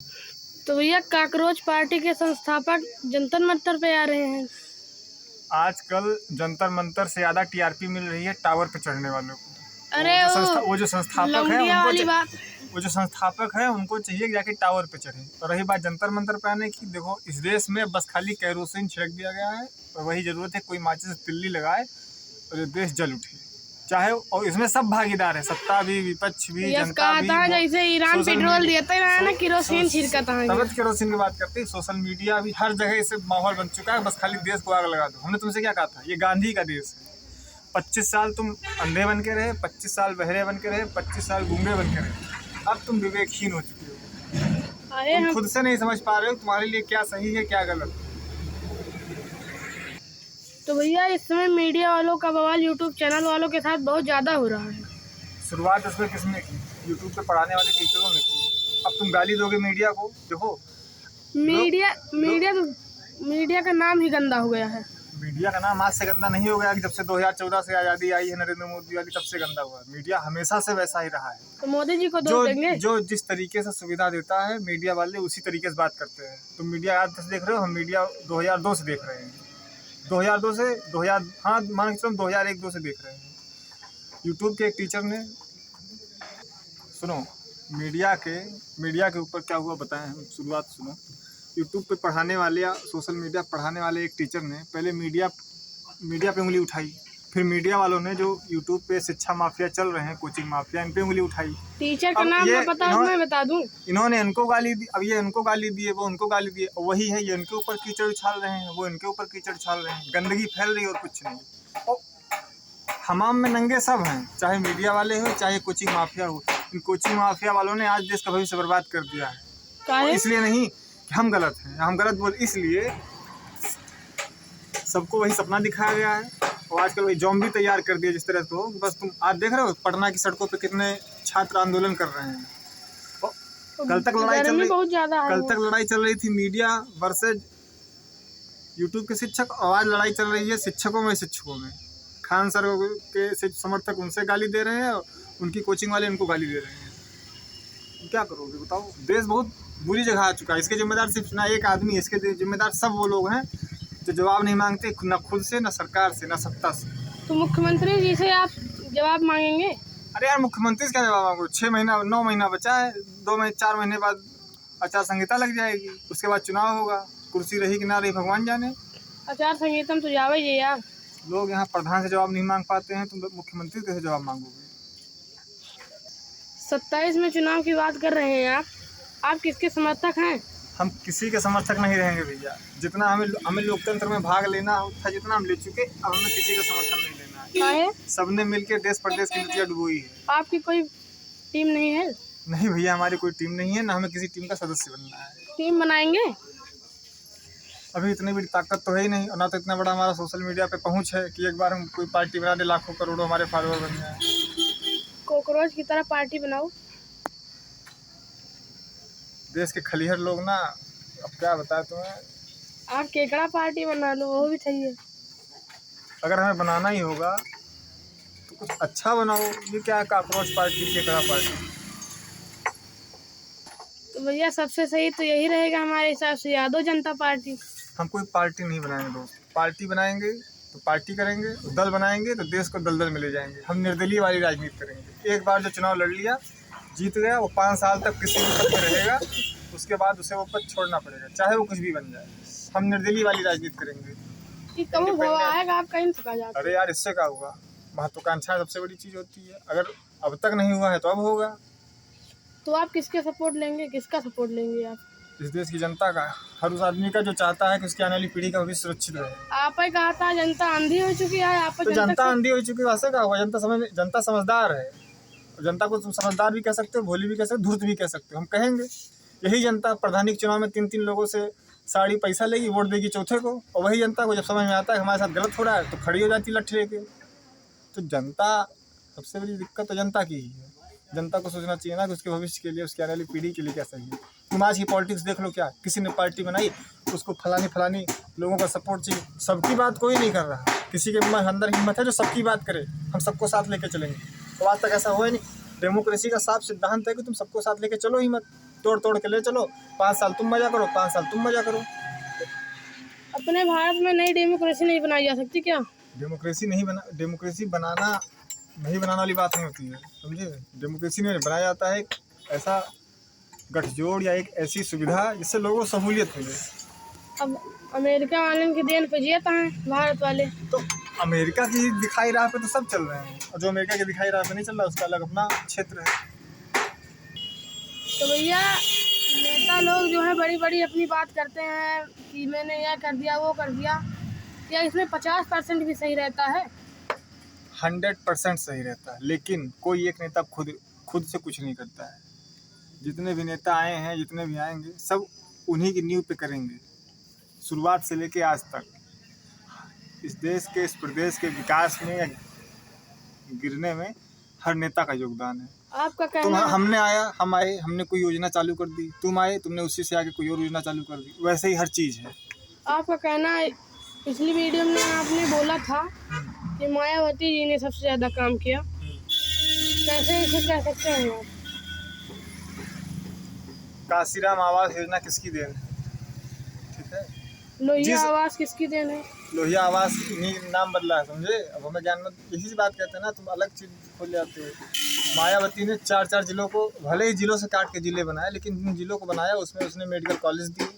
तो भैया cockroach party के संस्थापक जंतर मंतर पे आ रहे हैं। आजकल जंतर मंतर से ज्यादा टीआरपी मिल रही है टावर पे चढ़ने वालों को। अरे वो जो संस्थापक है उनको चाहिए कि जाके टावर पे चढ़े। और रही बात जंतर मंतर पे आने की, देखो इस देश में बस खाली कैरोसिन छिड़क दिया गया है और वही जरूरत है कोई माचिस से तिल्ली लगाए और ये देश जल उठे। चाहे और इसमें सब भागीदार है, सत्ता भी, विपक्ष भी, जनता भी। जैसे ईरान पेट्रोल देता है ना, केरोसिन छिड़कता है। तब केरोसिन की बात करते हैं। सोशल मीडिया भी हर जगह से माहौल बन चुका है, बस खाली देश को आग लगा दो। हमने तुमसे क्या कहा था, ये गांधी का देश है। 25 साल तुम अंधे बन के रहे, 25 साल बहरे बन के रहे, 25 साल गूंगे बन के रहे। अब तुम विवेकहीन हो चुके हो। तुम खुद से नहीं समझ पा रहे हो तुम्हारे लिए क्या सही है क्या गलत। तो भैया इस समय मीडिया वालों का बवाल यूट्यूब चैनल वालों के साथ बहुत ज़्यादा हो रहा है। शुरुआत इसमें किसने की? यूट्यूब पे पढ़ाने वाले टीचरों ने की। अब तुम गाली दोगे मीडिया को? देखो मीडिया का नाम ही गंदा हो गया है। मीडिया का नाम आज से गंदा नहीं हो गया कि जब से 2014 से आज़ादी आई है नरेंद्र मोदी वाली, तब से गंदा हुआ। मीडिया हमेशा से वैसा ही रहा है। तो मोदी जी को दोष देंगे? जो जिस तरीके से सुविधा देता है मीडिया वाले उसी तरीके से बात करते हैं। तुम मीडिया आज से देख रहे हो, हम मीडिया 2002 से देख रहे हैं। 2002 से 2001-2 से देख रहे हैं। यूट्यूब के एक टीचर ने, सुनो मीडिया के ऊपर क्या हुआ बताएं हम। शुरुआत सुनो। यूट्यूब पे पढ़ाने वाले या सोशल मीडिया पढ़ाने वाले एक टीचर ने पहले मीडिया पे उंगली उठाई, फिर मीडिया वालों ने जो यूट्यूब पे शिक्षा माफिया चल रहे हैं, कोचिंग माफिया, इन पे उंगली उठाई। टीचर का नाम मैं बता दूं? इन्होंने इनको गाली दी, अब ये इनको गाली दिए, वो उनको गाली दिए। वही है, ये इनके ऊपर कीचड़ उछाल रहे हैं, वो इनके ऊपर कीचड़ उछाल रहे हैं। गंदगी फैल रही है और कुछ नहीं। और हमाम में नंगे सब हैं, चाहे मीडिया वाले हो चाहे कोचिंग माफिया हो। इन कोचिंग माफिया वालों ने आज देश का भविष्य बर्बाद कर दिया है। इसलिए नहीं कि हम गलत हैं, हम गलत बोल, इसलिए सबको वही सपना दिखाया गया है और आजकल वही ज़ॉम्बी तैयार कर दिया जिस तरह से हो। बस तुम आज देख रहे हो पटना की सड़कों पे कितने छात्र आंदोलन कर रहे हैं। कल तक लड़ाई चल रही थी मीडिया वर्सेज यूट्यूब के शिक्षक, और आज लड़ाई चल रही है शिक्षकों में। खान सर के समर्थक उनसे गाली दे रहे हैं और उनकी कोचिंग वाले उनको गाली दे रहे हैं। क्या करोगे बताओ? देश बहुत बुरी जगह आ चुका है। इसके जिम्मेदार सिर्फ ना एक आदमी है, इसके जिम्मेदार सब वो लोग हैं जो जवाब नहीं मांगते, ना खुद से, ना सरकार से, ना सत्ता से। तो मुख्यमंत्री जी से आप जवाब मांगेंगे? अरे यार मुख्यमंत्री से क्या जवाब मांगो? 9 महीना बचा है, 4 महीने बाद आचार संहिता लग जाएगी, उसके बाद चुनाव होगा। कुर्सी रही कि ना रही भगवान जाने। आचार संहिता में तो जावे जी यार। लोग यहाँ प्रधान से जवाब नहीं मांग पाते हैं, तुम मुख्यमंत्री कैसे जवाब मांगोगे? 27 में चुनाव की बात कर रहे हैं आप किसके समर्थक हैं? हम किसी के समर्थक नहीं रहेंगे भैया। जितना हमें लोकतंत्र में भाग लेना था, जितना हम ले चुके, अब हमें किसी का समर्थन नहीं लेना है। सबने मिलकर देश प्रदेश की नदियाँ डुबोई है। आपकी कोई टीम नहीं है? नहीं भैया, हमारी कोई टीम नहीं है, ना हमें किसी टीम का सदस्य बनना है। टीम बनाएंगे? अभी इतनी बड़ी ताकत तो है ही नहीं, और ना तो इतना बड़ा हमारा सोशल मीडिया पे पहुंच है कि एक बार हम कोई पार्टी बना दे, लाखों करोड़ों हमारे फॉलोअर बन जाए। कॉकरोच की तरह पार्टी बनाओ। देश के खलीहर लोग ना, अब क्या बताए तुम्हें। आप केकड़ा पार्टी बना लो, वो भी चाहिए। अगर हमें बनाना ही होगा तो कुछ अच्छा बनाओ। ये क्या है काकरोच पार्टी, केकड़ा पार्टी? तो भैया सबसे सही तो यही रहेगा हमारे हिसाब से, यादव जनता पार्टी। हम कोई पार्टी नहीं बनाएंगे दोस्त। पार्टी बनाएंगे तो पार्टी करेंगे, दल बनाएंगे तो देश को दलदल में ले जाएंगे। हम निर्दलीय वाली राजनीति करेंगे। एक बार जो चुनाव लड़ लिया, जीत गया, वो 5 साल तक किसी भी पद में रहेगा, उसके बाद उसे वो पद छोड़ना पड़ेगा, चाहे वो कुछ भी बन जाए। हम निर्दलीय वाली राजनीति करेंगे। अरे यार इससे क्या हुआ? महत्वाकांक्षा सबसे बड़ी चीज होती है। अगर अब तक नहीं हुआ है तो अब होगा। तो आप किसके सपोर्ट लेंगे, किसका सपोर्ट लेंगे आप? इस देश की जनता का, हर उस आदमी का जो चाहता है कि उसकी आने वाली पीढ़ी का भविष्य सुरक्षित रहे। आप ही कहा था जनता अंधी हो चुकी है। आप तो जनता अंधी हो चुकी है, वैसे क्या हुआ? जनता समझदार है। जनता को तुम समझदार भी कह सकते हो, भोली भी कह सकते हो, धूर्त भी कह सकते हो। हम कहेंगे यही जनता प्रधानी के चुनाव में 3-3 लोगों से साड़ी पैसा लेगी, वोट देगी चौथे को, और वही जनता को जब समझ में आता है हमारे साथ गलत हो रहा है तो खड़ी हो जाती लट्ठे लेके। तो जनता, सबसे बड़ी दिक्कत तो जनता की ही है। जनता को सोचना चाहिए ना कि उसके भविष्य के लिए, उसकी आने वाली पीढ़ी के लिए क्या सही है। तुम आज की पॉलिटिक्स देख लो, क्या किसी ने पार्टी बनाई, उसको फलानी लोगों का सपोर्ट चाहिए। सबकी बात कोई नहीं कर रहा। किसी के अंदर हिम्मत है जो सबकी बात करे, हम सबको साथ लेके चलेंगे। तो आज तक ऐसा हुआ ही नहीं। डेमोक्रेसी का साफ सिद्धांत है कि तुम सबको साथ लेके चलो ही मत। तोड़ तोड़ के ले चलो, 5 साल तुम मजा करो, 5 साल तुम मजा करो। अपने भारत में नई डेमोक्रेसी नहीं बनाई जा सकती क्या? डेमोक्रेसी बनाना वाली बात नहीं होती है, समझे। डेमोक्रेसी नहीं बनाया जाता है एक ऐसा गठजोड़ या एक ऐसी सुविधा जिससे लोगों को सहूलियत मिले। अब अमेरिका वाले की देन पे जियता है भारत वाले। तो अमेरिका की दिखाई राह पे तो सब चल रहे हैं, और जो अमेरिका की दिखाई राह पे नहीं चल रहा उसका अलग अपना क्षेत्र है। तो भैया नेता लोग जो है बड़ी बड़ी अपनी बात करते हैं कि मैंने यह कर दिया वो कर दिया, या इसमें 50% भी सही रहता है? 100% सही रहता है, लेकिन कोई एक नेता खुद से कुछ नहीं करता है। जितने भी नेता आए हैं, जितने भी आएंगे, सब उन्हीं की नींव पे करेंगे, शुरुआत से लेके आज तक। इस देश के, इस प्रदेश के विकास में या गिरने में हर नेता का योगदान है। आपका कहना हम आए, हमने कोई योजना चालू कर दी, तुम आए, तुमने उसी से आगे कोई और योजना चालू कर दी, वैसे ही हर चीज़ है। आपका कहना है, पिछली वीडियो में आपने बोला था कि मायावती जी ने सबसे ज़्यादा काम किया, कैसे इसे कह सकते हैं आप? काशीराम आवास योजना किसकी देन है? ठीक है, लोहिया आवास किसकी देन है? लोहिया आवास इन्हीं नाम बदला है, समझे। अब हमें ज्ञान में इसी से बात कहते हैं ना, तुम अलग चीज खोल जाते हो। मायावती ने 4 जिलों को, भले ही जिलों से काट के जिले बनाए, लेकिन जिन जिलों को बनाया उसमें उसने मेडिकल कॉलेज दिए,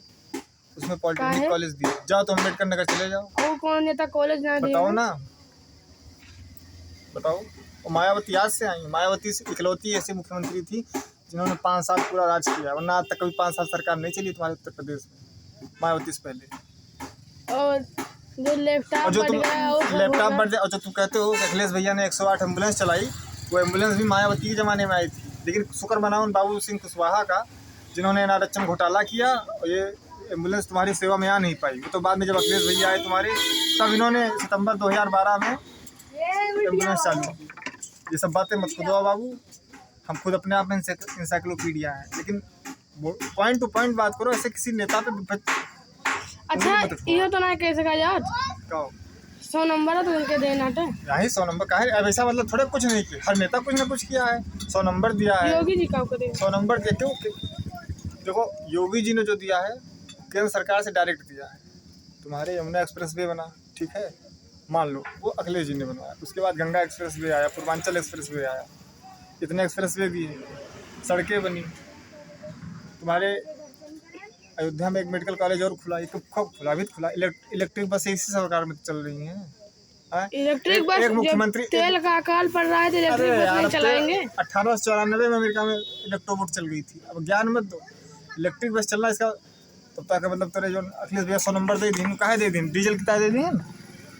उसमें पॉलिटेक्निक कॉलेज दिए। जाओ तो अम्बेडकर नगर चले जाओ। और कौन नेता कॉलेज ना दिए? बताओ ना, बताओ। और मायावती आज से आई, मायावती इकलौती ऐसी मुख्यमंत्री थी जिन्होंने 5 साल पूरा राज किया, वरना आज तक कभी 5 साल सरकार नहीं चली तुम्हारे उत्तर प्रदेश में, मायावती से पहले। और जो लैपटॉप बढ़ गया, और जो तुम कहते हो कि अखिलेश भैया ने 108 एम्बुलेंस चलाई, वो एम्बुलेंस भी मायावती के ज़माने में आई थी। लेकिन शुक्र मनाओ उन बाबू सिंह कुशवाहा का, जिन्होंने नारचन घोटाला किया, और ये एम्बुलेंस तुम्हारी सेवा में आ नहीं पाई। वो तो बाद में जब अखिलेश भैया आए तुम्हारे, तब इन्होंने सितंबर 2012 में एम्बुलेंस चालू की। ये सब बातें मत खुदो बाबू, हम खुद अपने आप में इंसाइक्लोपीडिया है। लेकिन पॉइंट टू पॉइंट बात करो, ऐसे किसी नेता पे। अच्छा ये तो ना कह सका यार, 100 नंबर है तो उनके देना है। यही 100 नंबर का है। अब ऐसा मतलब थोड़े कुछ नहीं किया, हर नेता कुछ ना कुछ किया है। 100 नंबर दिया है योगी जी का, 100 नंबर के क्यों? देखो योगी जी ने जो दिया है केंद्र सरकार से डायरेक्ट दिया है। तुम्हारे यमुना एक्सप्रेस वे बना, ठीक है, मान लो वो अखिलेश जी ने बनवाया। उसके बाद गंगा एक्सप्रेस वे आया, पूर्वांचल एक्सप्रेस वे आया, इतने एक्सप्रेस वे भी हैं, सड़कें बनी। तुम्हारे अयोध्या में एक मेडिकल कॉलेज और खुला, कब खुला? अभी खुला। इलेक्ट्रिक बस इसी सरकार में चल रही है। इलेक्ट्रिक बस एक मुख्यमंत्री, तेल का अकाल पड़ रहा है तो इलेक्ट्रिक बस नहीं चलाएंगे। 1894 में अमेरिका में इलेक्ट्रोबोट चल गई थी। अब ज्ञान मत दो, इलेक्ट्रिक बस चलना इसका तब तक मतलब तेरे जो अखिलेश भैया 100 नंबर दे दी, काहे दे दी? डीजल कितना दे दी?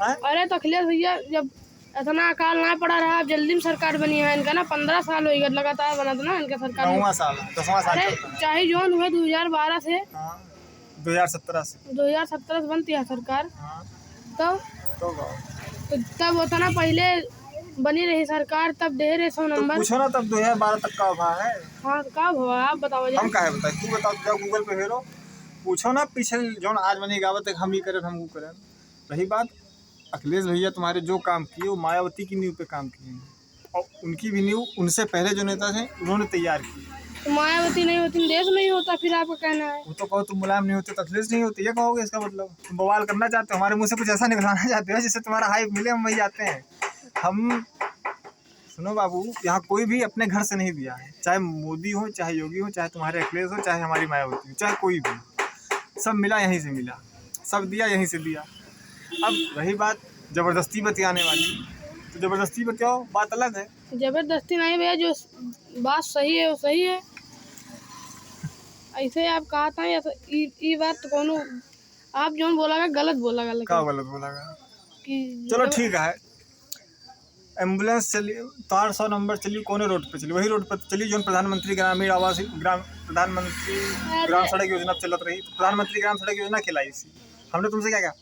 अरे तो अखिलेश भैया जब इतना अकाल ना पड़ा रहा, जल्दी में सरकार बनी है इनका ना, 15 साल हो गए लगातार बना था ना इनका सरकार। 9वां साल 10वां साल चाहे जोन हुए 2012 से 2017 से बनती है सरकार। तो तब होता ना, पहले बनी रही सरकार तब दे रहे 100 नंबर। पूछो ना तब 2012 तक का हुआ है। हाँ कब हुआ आप बताओ। हम काहे बताए, तू बताओ, जाओ गूगल पे हेरो, पूछो ना पीछे जो आज बनी गावत हम ही करें, हम वो करें। रही बात अखिलेश भैया तुम्हारे जो काम किए वो मायावती की नींव पे काम किए हैं, और उनकी भी नींव उनसे पहले जो नेता थे उन्होंने तैयार की। तो मायावती नहीं होती देश नहीं होता, फिर आपका कहना है? वो तो कहो तुम मुलायम नहीं होते तो अखिलेश नहीं होते, ये कहोगे? इसका मतलब तुम बवाल करना चाहते हो, हमारे मुँह से कुछ ऐसा निकलवाना चाहते हो जिससे तुम्हारा हाइप मिले, हम वही जाते हैं। हम सुनो बाबू, यहाँ कोई भी अपने घर से नहीं दिया है, चाहे मोदी हो, चाहे योगी हो, चाहे तुम्हारे अखिलेश हो, चाहे हमारी मायावती हो, चाहे कोई भी, सब मिला यहीं से मिला, सब दिया यहीं से दिया। अब रही बात ज़बरदस्ती बतियाने वाली, तो ज़बरदस्ती बतियाओ, बात अलग है। ज़बरदस्ती नहीं भैया, जो बात सही है वो सही है। ऐसे आप कहा था ये बात तो कोनो आप जो बोला गलत बोला क्या गलत बोला कि चलो ठीक है। एम्बुलेंस चली तो 100 नंबर चली, कौन रोड पे चली? वही रोड पर चली जो प्रधानमंत्री ग्रामीण आवास प्रधानमंत्री ग्राम सड़क योजना चलत रही। तो प्रधानमंत्री ग्राम सड़क योजना खिलाई सी हमने तुमसे क्या कहा?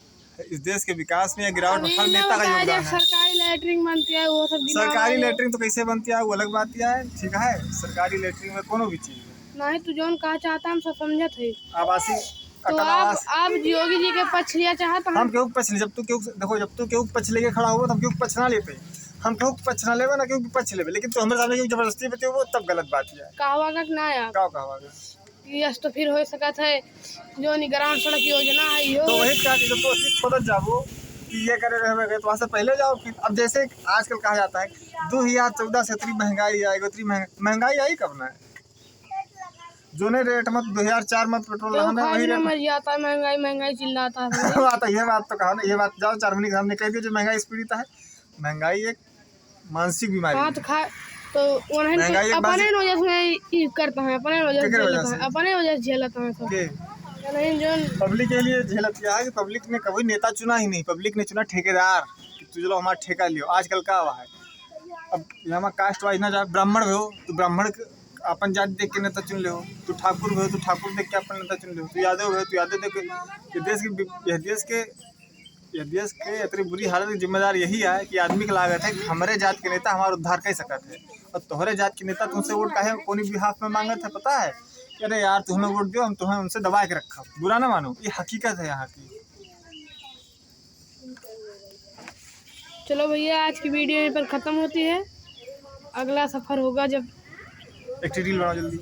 इस देश के विकास में या गिरावट में हर नेता का योगदान है। सरकारी लैटरिन बनती है वो सब, सरकारी लैटरिन तो कैसे बनती है वो अलग बात है, ठीक है। सरकारी लैटरिन में कोनो भी चीज नहीं तो जोन कहा चाहता हम सब समझत है। आवासीय तो आप योगी जी के पक्ष लिया चाहता हम क्यों पक्ष नहीं? जब तू क्यों देखो, जब तू क्यों पक्ष लेके खड़ा हुआ तब क्यों पक्ष ना लेते? हम क्यों पक्ष ना लेवे ना क्यों पक्ष लेवे, लेकिन तो हमारे सामने क्यों जबरदस्ती बते वो तब गलत बात है। कहावा का ना है क्या कहावा कि यस तो फिर हो सकता है जो ग्राउंड सड़क योजना है यो। तो वही क्या कि तो खुद जाओ कि ये करे रहे तो वहाँ से पहले जाओ कि अब जैसे आजकल कहा जाता है 2014 से इतनी महंगाई आई, इतनी महंगाई आई कब ना है जो ने रेट मत 2004 मत पेट्रोल तो रहना वही रेट मर जाता है, महंगाई महंगाई चिल्लाता है बात ये बात तो कहा ना, ये बात जाओ 4 महीने हमने कह दिया जो महंगाई पीड़ित है। महंगाई एक मानसिक बीमारी है। तो अपने वजह से करता है, अपने वजह से झेलता है सब। पब्लिक के लिए झेलत है कि पब्लिक ने कभी नेता चुना ही नहीं, पब्लिक ने चुना ठेकेदार कि तू चलो हमारा ठेका लियो। आजकल का हुआ है अब यहाँ कास्ट वाइज ना जाए, ब्राह्मण हो तो ब्राह्मण अपन जाति देख के नेता चुन ले हो, तू ठाकुर हो तो ठाकुर देख के अपन नेता चुन ले हो, तू यादव हो तो यादव देख के देश के इतनी बुरी हालत की जिम्मेदार यही है कि आदमी की लागत है कि हमारे जात के नेता हमारा उद्धार कर सकते है। और तोहरे जात के नेता तुमसे वोट काहे कौन बिहाफ में मांगत है पता है? अरे यार तू हमें वोट दियो, हम तुम्हें उनसे दबा के रखा। बुरा ना मानो, ये हकीकत है यहाँ की। चलो भैया आज की वीडियो यहीं पर ख़त्म होती है, अगला सफ़र होगा जब एक रील बनाओ जल्दी।